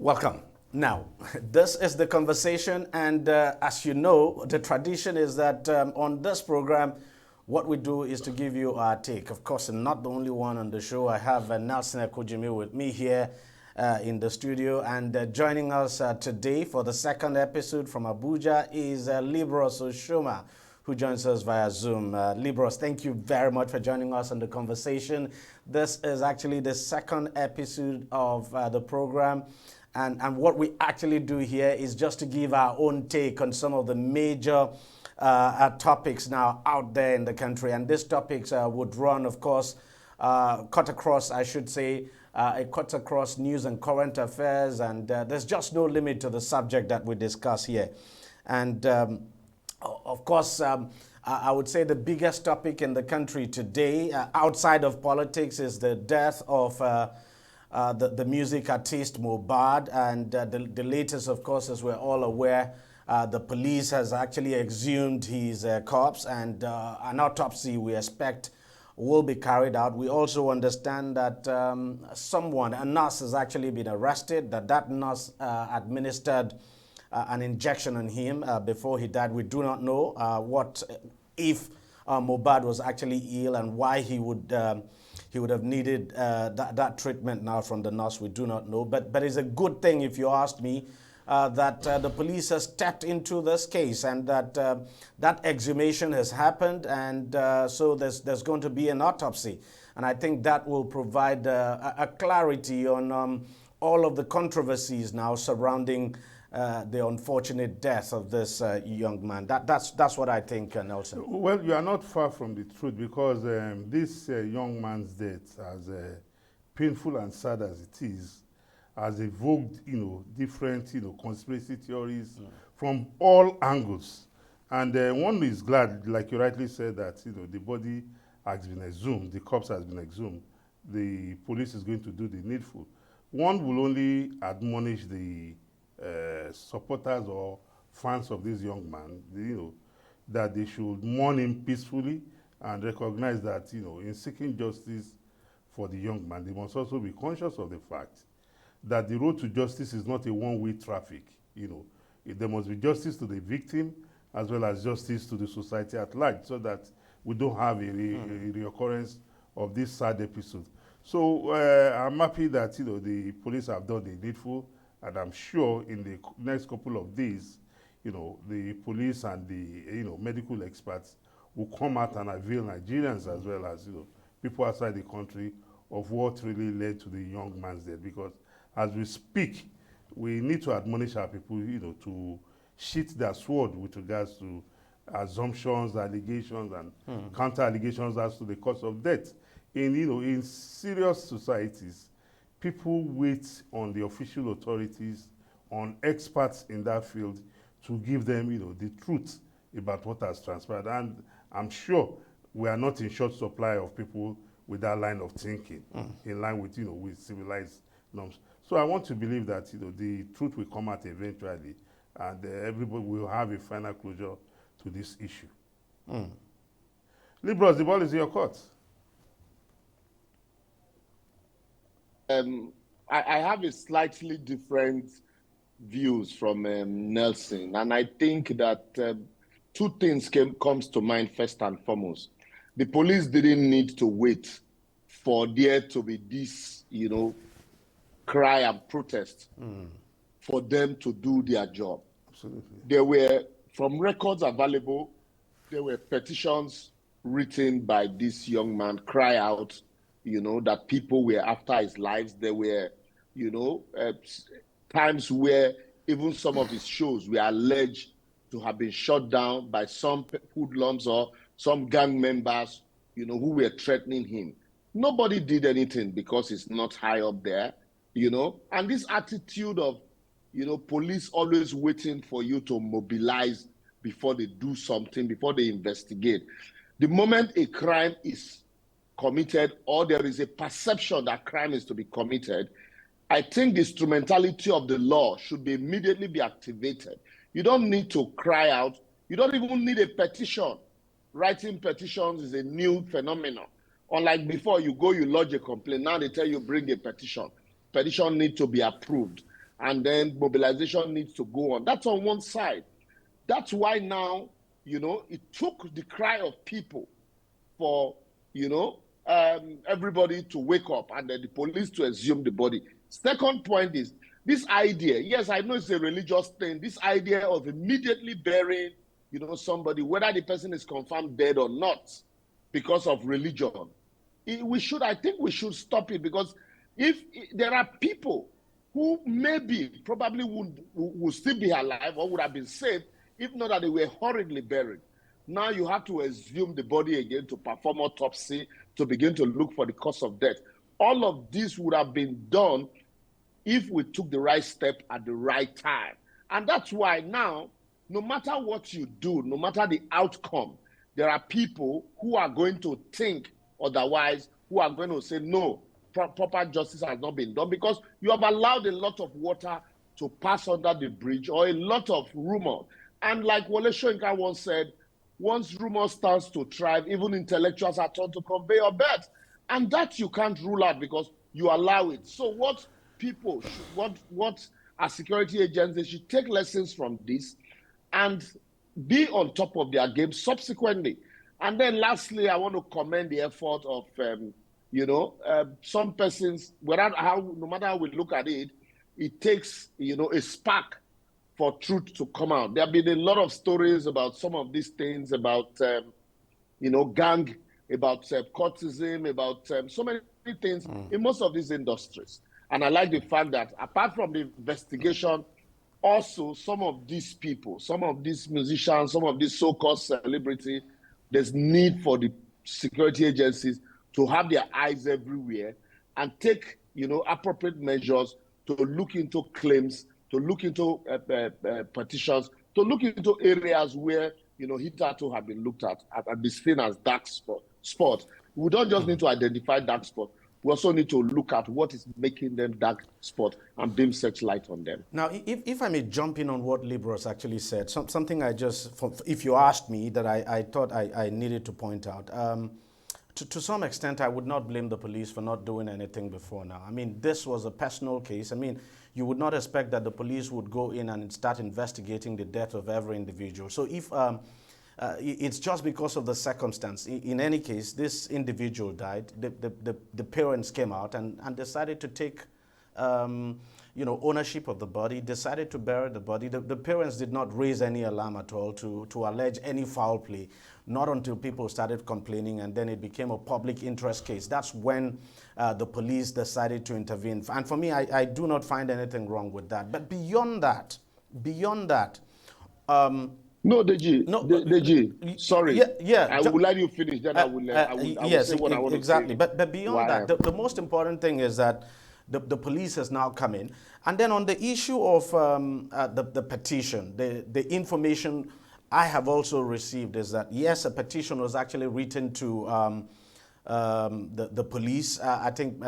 Welcome. Now, this is the conversation, and as you know, the tradition is that on this program, what we do is to give you our take. Of course, I'm not the only one on the show. I have Nelson Ekojimi with me here in the studio, and joining us today for the second episode from Abuja is Libros Oshoma, who joins us via Zoom. Libros, thank you very much for joining us on the conversation. This is actually the second episode of the program. And what we actually do here is just to give our own take on some of the major topics now out there in the country. And these topics would run, of course, cut across, I should say, it cuts across news and current affairs. And there's just no limit to the subject that we discuss here. And of course, I would say the biggest topic in the country today, outside of politics, is the death of the music artist Mobad, and the latest, of course, as we're all aware, the police has actually exhumed his corpse, and an autopsy we expect will be carried out. We also understand that a nurse has actually been arrested, that nurse administered an injection on him before he died. We do not know if Mobad was actually ill and why he would have needed that treatment now from the nurse. We do not know. But it's a good thing, if you ask me, that the police has stepped into this case, and that exhumation has happened, and so there's going to be an autopsy. And I think that will provide a clarity on all of the controversies now surrounding the unfortunate death of this young man. That's what I think, Nelson. Well, you are not far from the truth, because this young man's death, as painful and sad as it is, has evoked, different, conspiracy theories from all angles. And one is glad, like you rightly said, that the body has been exhumed, the corpse has been exhumed. The police is going to do the needful. One will only admonish the supporters or fans of this young man, that they should mourn him peacefully and recognize that, in seeking justice for the young man, they must also be conscious of the fact that the road to justice is not a one-way traffic. There must be justice to the victim as well as justice to the society at large, so that we don't have a reoccurrence of this sad episode. So I'm happy that the police have done the needful. And I'm sure in the next couple of days, the police and the medical experts will come out and avail Nigerians as well as people outside the country of what really led to the young man's death. Because as we speak, we need to admonish our people, to sheath their sword with regards to assumptions, allegations, and counter allegations as to the cause of death. In serious societies, people wait on the official authorities, on experts in that field, to give them, the truth about what has transpired. And I'm sure we are not in short supply of people with that line of thinking, in line with, with civilized norms. So I want to believe that, the truth will come out eventually, and everybody will have a final closure to this issue. Libros, the ball is in your court. I have a slightly different views from Nelson, and I think that two things comes to mind first and foremost. The police didn't need to wait for there to be this, cry and protest for them to do their job. Absolutely. There were, from records available, there were petitions written by this young man, cry out, that people were after his lives. There were, times where even some of his shows were alleged to have been shut down by some hoodlums or some gang members, who were threatening him. Nobody did anything because he's not high up there, And this attitude of, police always waiting for you to mobilize before they do something, before they investigate. The moment a crime is committed, or there is a perception that crime is to be committed, I think the instrumentality of the law should immediately be activated. You don't need to cry out. You don't even need a petition. Writing petitions is a new phenomenon. Unlike before, you lodge a complaint. Now they tell you bring a petition. Petition need to be approved. and then mobilization needs to go on. That's on one side. That's why now, it took the cry of people for, everybody to wake up and then the police to exhume the body. Second point is this idea. Yes, I know it's a religious thing. This idea of immediately burying, somebody, whether the person is confirmed dead or not, because of religion. I think we should stop it, because if there are people who probably would still be alive or would have been saved, if not that they were horribly buried. Now you have to exhume the body again to perform autopsy, to begin to look for the cause of death. All of this would have been done if we took the right step at the right time. And that's why now, no matter what you do, no matter the outcome, there are people who are going to think otherwise, who are going to say, no, proper justice has not been done, because you have allowed a lot of water to pass under the bridge, or a lot of rumor. And like Wole Soyinka once said, once rumor starts to thrive, even intellectuals are taught to convey or bet. And that you can't rule out because you allow it. So what as security agents, they should take lessons from this and be on top of their game subsequently. And then lastly, I want to commend the effort of, some persons, no matter how we look at it, it takes, a spark for truth to come out. There have been a lot of stories about some of these things, about, gang, about courtism, about so many things in most of these industries. And I like the fact that apart from the investigation, also some of these people, some of these musicians, some of these so-called celebrities, there's need for the security agencies to have their eyes everywhere and take, appropriate measures to look into claims, to look into petitions, to look into areas where, hitherto have been looked at and be seen as dark spots. We don't just need to identify dark spots. We also need to look at what is making them dark spot and beam searchlight on them. Now, if I may jump in on what Libros actually said, something if you asked me, that I thought I needed to point out. To some extent, I would not blame the police for not doing anything before now. I mean, this was a personal case. I mean, you would not expect that the police would go in and start investigating the death of every individual. So if it's just because of the circumstance. In any case, this individual died. The parents came out and decided to take ownership of the body, decided to bury the body. The parents did not raise any alarm at all to allege any foul play, not until people started complaining, and then it became a public interest case. That's when the police decided to intervene. And for me, I do not find anything wrong with that. But beyond that, no, Deji. No, Deji. Sorry. Yeah. I will let you finish. Then I will say what I want to say. Exactly. But beyond that, the most important thing is that the police has now come in. And then on the issue of the petition, the information I have also received is that, yes, a petition was actually written to the police. I think,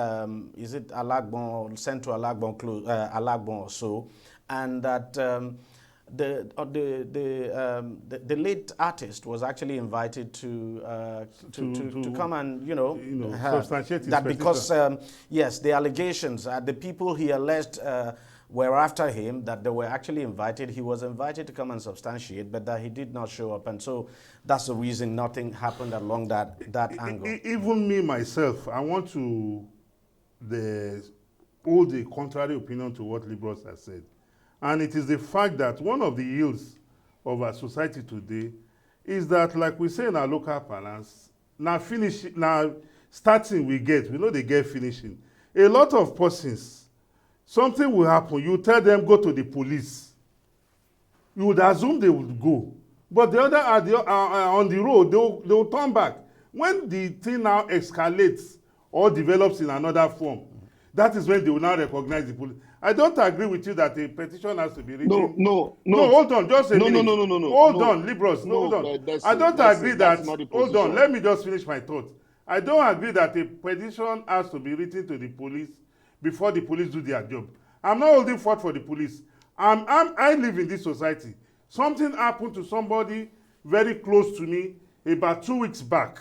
is it Alagbon, sent to Alagbon or so, and that the late artist was actually invited to come and substantiate his that petition. because yes, the allegations, the people he alleged were after him, that they were actually invited. He was invited to come and substantiate, but that he did not show up, and so that's the reason nothing happened along that angle. Even me myself, I want to hold the contrary opinion to what Libros has said. And it is the fact that one of the ills of our society today is that, like we say in our local parlance, now starting we know they get finishing. A lot of persons, something will happen, you tell them go to the police. You would assume they would go. But the other are on the road, they will turn back. When the thing now escalates or develops in another form, that is when they will now recognize the police. I don't agree with you that a petition has to be written. No, hold on, just a minute. No. Hold on, Libros, hold on. I don't agree that, hold on, let me just finish my thought. I don't agree that a petition has to be written to the police before the police do their job. I'm not holding forth for the police. I live in this society. Something happened to somebody very close to me about 2 weeks back.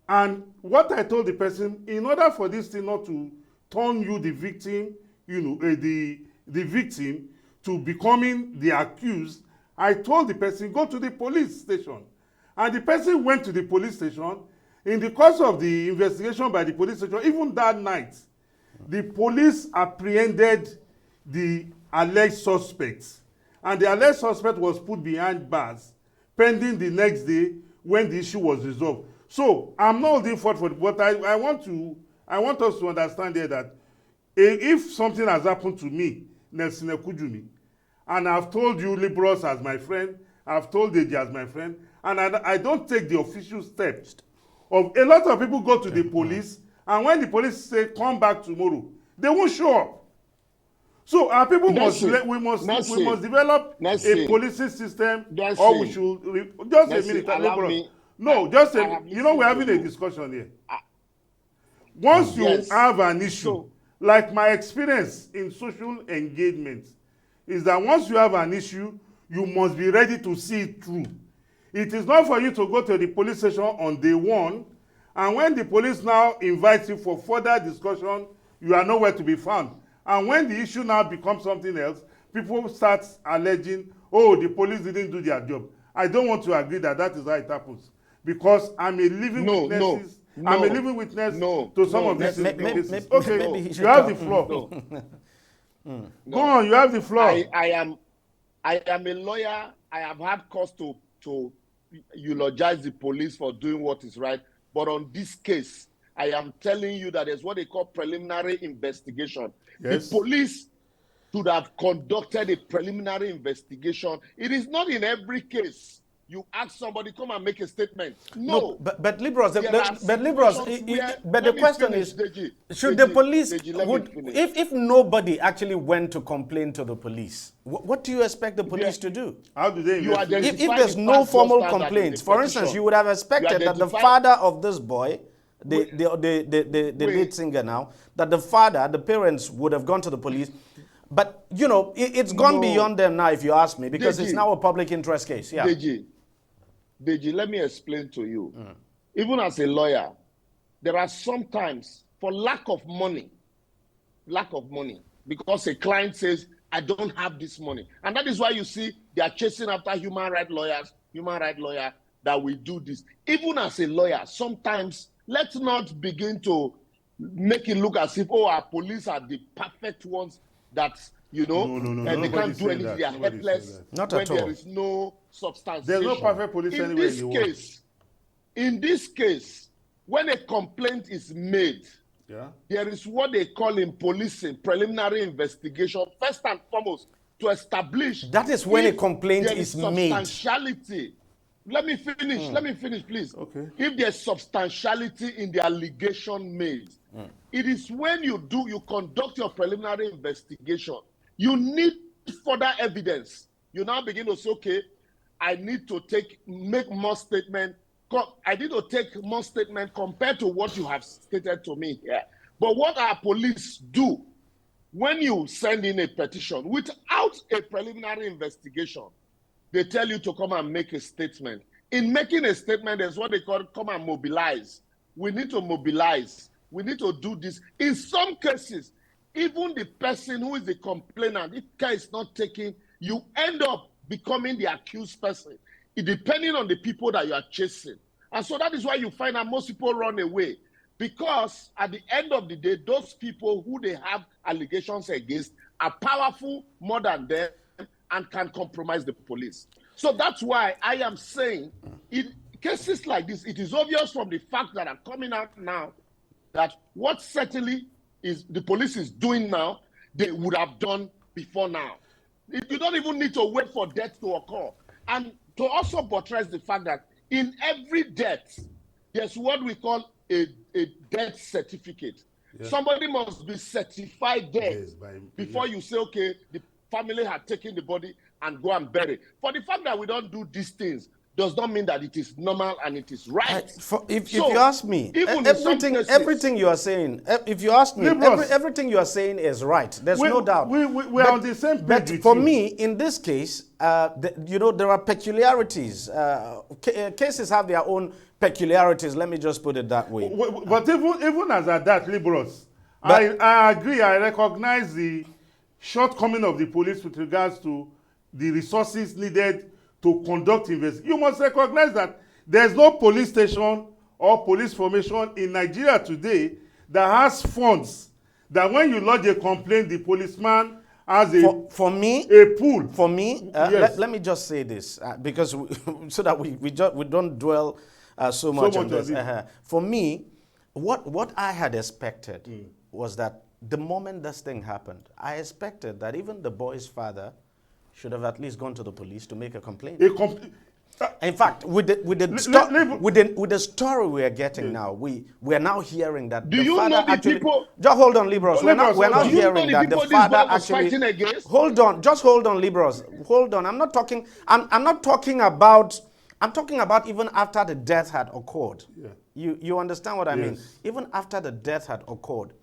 And what I told the person, in order for this thing not to turn you the victim, the victim to becoming the accused, I told the person, go to the police station. And the person went to the police station. In the course of the investigation by the police station, even that night, the police apprehended the alleged suspects. And the alleged suspect was put behind bars, pending the next day when the issue was resolved. So I'm not holding forth for it, but I want us to understand here that if something has happened to me, Nelson Ekujumi, and I've told you Liberals as my friend, I've told Deji as my friend, and I don't take the official steps of a lot of people go to the police, and when the police say come back tomorrow, they won't show up. So our people we must develop a policing system, or we should just a minute, Liberals. No, just a, we're having a discussion here. Once you have an issue, like my experience in social engagement, is that once you have an issue, you must be ready to see it through. It is not for you to go to the police station on day one, and when the police now invites you for further discussion, you are nowhere to be found. And when the issue now becomes something else, people start alleging, oh, the police didn't do their job. I don't want to agree that that is how it happons, because I'm a living witness. I'm a living witness to some of these cases. Okay, you have the floor. Go on, you have the floor. I am a lawyer. I have had cause to eulogize the police for doing what is right. But on this case, I am telling you that there's what they call preliminary investigation. Yes. The police should have conducted a preliminary investigation. It is not in every case you ask somebody come and make a statement. No, but Liberals, but the question is, should the police, if nobody actually went to complain to the police, what do you expect the police to do? How do they if there's no formal complaints, for instance, you would have expected that the father of this boy, the lead singer now, that the parents would have gone to the police. But, it's gone beyond them now, if you ask me, because it's now a public interest case. Yeah. Deji, let me explain to you. Even as a lawyer, there are sometimes, for lack of money, because a client says, I don't have this money. And that is why you see they are chasing after human rights lawyer, that we do this. Even as a lawyer, sometimes let's not begin to make it look as if, our police are the perfect ones that, and they can't do anything, they are helpless. Not when at all. There is no substantiation. There's no perfect police anywhere in the world. In this case, when a complaint is made, there is what they call in policing preliminary investigation, first and foremost, to establish. That is when a complaint is made. Substantiality. Let me finish, please. Okay. If there's substantiality in the allegation made, it is when you conduct your preliminary investigation. You need further evidence. You now begin to say, okay, I need to make more statement. I need to take more statement compared to what you have stated to me here. But what our police do when you send in a petition without a preliminary investigation, they tell you to come and make a statement. In making a statement, there's what they call come and mobilize. We need to mobilize. We need to do this. In some cases, even the person who is the complainant, if care is not taken, you end up becoming the accused person, depending on the people that you are chasing. And so that is why you find that most people run away. Because at the end of the day, those people who they have allegations against are powerful more than them and can compromise the police. So that's why I am saying in cases like this, it is obvious from the fact that are coming out now that what certainly is the police is doing now, they would have done before now. You don't even need to wait for death to occur. And to also buttress the fact that in every death, there's what we call a death certificate. Yeah. Somebody must be certified dead before you say, okay, the family had taken the body and go and bury. For the fact that we don't do these things does not mean that it is normal and it is right. If you ask me, everything you are saying, if you ask me, everything you are saying is right. There's no doubt. We are on the same page. But for me, in this case, there are peculiarities. Cases have their own peculiarities. Let me just put it that way. But even as at that, Liberals, I agree. I recognize the shortcoming of the police with regards to the resources needed to conduct investigation. You must recognize that there's no police station or police formation in Nigeria today that has funds that when you lodge a complaint, the policeman has a for me a pool. For me, yes. let me just say this because so that we don't dwell so much on this. For me, what I had expected was that the moment this thing happened, I expected that even the boy's father should have at least gone to the police to make a complaint. In fact, with the story we are getting now, we are now hearing that do the you father know the actually. people? Just hold on, Libros. We're now hearing that the father actually. Hold on, just hold on, Libros. Hold on. I'm not talking. I'm not talking about. I'm talking about even after the death had occurred. Yeah. You understand what I mean? Even after the death had occurred,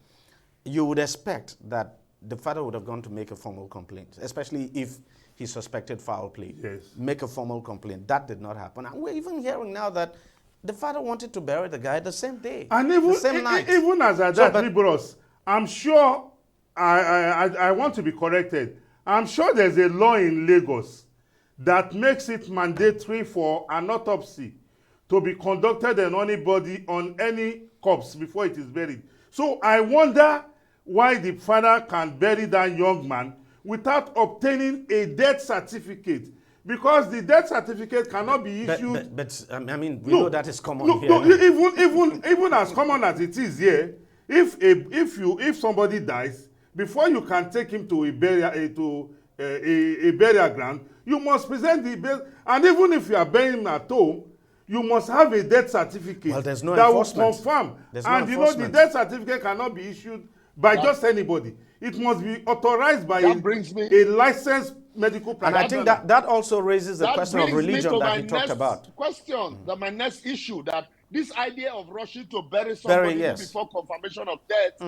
you would expect that the father would have gone to make a formal complaint, especially if he suspected foul play. Yes. Make a formal complaint. That did not happen. And we're even hearing now that the father wanted to bury the guy the same day. And even, the same night. Even as at that, Libros, I'm sure, I want to be corrected, I'm sure there's a law in Lagos that makes it mandatory for an autopsy to be conducted on any corpse before it is buried. So I wonder why the father can bury that young man without obtaining a death certificate, because the death certificate cannot be issued. But I mean, we know that is common here. No, even as common as it is here, if somebody dies, before you can take him to a burial ground, you must present the burial. And even if you are burying him at home, you must have a death certificate there's no that enforcement. will confirm. And no the death certificate cannot be issued by just anybody. It must be authorized by a licensed medical practitioner. And I think that also raises the question of religion that he talked about. My next issue, that this idea of rushing to bury somebody before confirmation of death,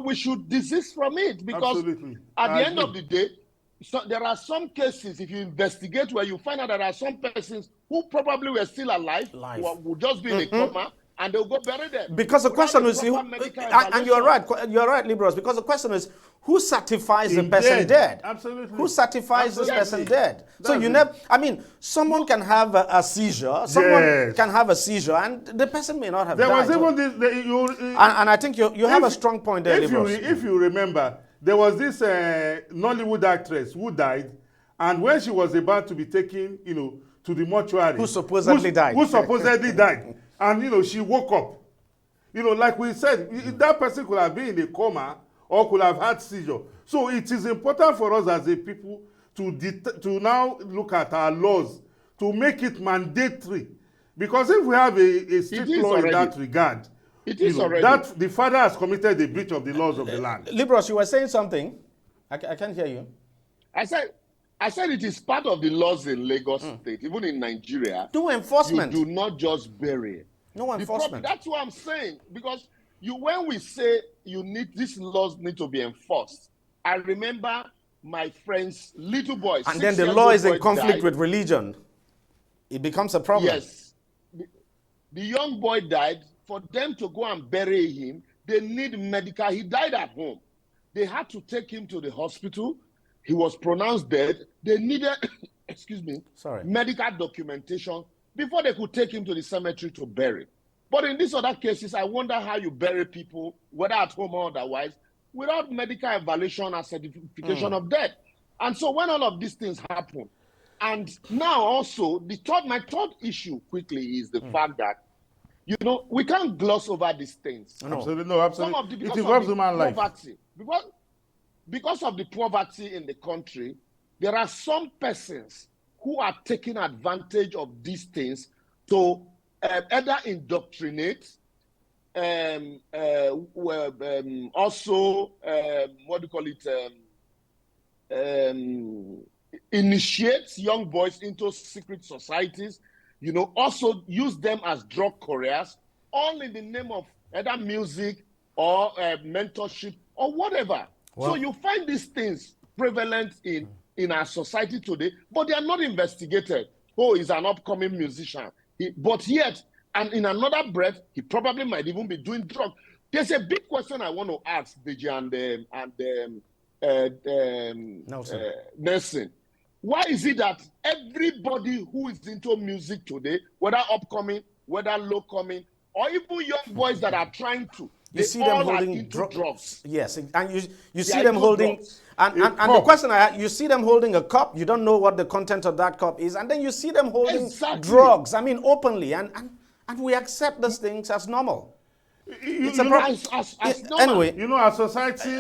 we should desist from it, because at the end of the day, there are some cases, if you investigate, where you find out there are some persons who probably were still alive. Who would just be in a coma, and they'll go bury them. Because the question is, and you're right, Libros, because the question is, who certifies the person dead? Absolutely. Who certifies this person dead? So you never, I mean, someone can have a seizure, someone can have a seizure, and the person may not have died. Was even this, and I think you have a strong point there, Libros. If you remember, there was this Nollywood actress who died, and when she was about to be taken, to the mortuary, who supposedly died, and she woke up. Like we said, that person could have been in a coma or could have had seizure. So it is important for us as a people to now look at our laws to make it mandatory, because if we have a strict law in that regard, it is already that the father has committed a breach of the laws of the land. Libros, you were saying something. I can't hear you. I said it is part of the laws in Lagos State, even in Nigeria. No enforcement. You do not just bury. No enforcement. That's what I'm saying, because when we say these laws need to be enforced, I remember my friend's little boy. And then the law is in conflict with religion. It becomes a problem. Yes. The young boy died. For them to go and bury him, they need medical. He died at home. They had to take him to the hospital. He was pronounced dead. They needed, medical documentation before they could take him to the cemetery to bury. But in these other cases, I wonder how you bury people, whether at home or otherwise, without medical evaluation and certification of death. And so when all of these things happen, and now also, my third issue quickly is the fact that, we can't gloss over these things. No. Absolutely. It involves human life. Because of the poverty in the country, there are some persons who are taking advantage of these things to either indoctrinate, initiate young boys into secret societies, also use them as drug couriers, all in the name of either music or mentorship or whatever. Well, so you find these things prevalent in our society today, but they are not investigated. Oh, he's an upcoming musician. But yet, and in another breath, he probably might even be doing drugs. There's a big question I want to ask, Deji and Nelson. Nelson. Why is it that everybody who is into music today, whether upcoming, whether low coming, or even young boys that are trying to, You see they them all are holding into drugs. Yes, and you They see are them into holding, drugs. and the question I had, you see them holding a cup, you don't know what the content of that cup is, and then you see them holding Exactly. drugs, I mean openly, and we accept these things as normal. It's a problem. As normal. Anyway, You know, our society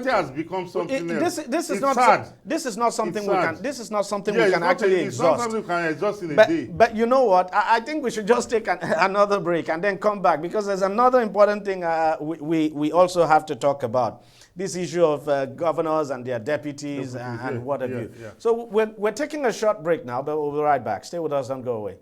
has become something else. this is It's not sad. This is not something It's we sad. can. This is not something Yeah, we can actually it's not exhaust. something we can exhaust in a day. But you know what? I think we should just take another break and then come back, because there's another important thing we also have to talk about. This issue of governors and their deputies and what have you. Yeah. So we're taking a short break now, but we'll be right back. Stay with us, don't go away.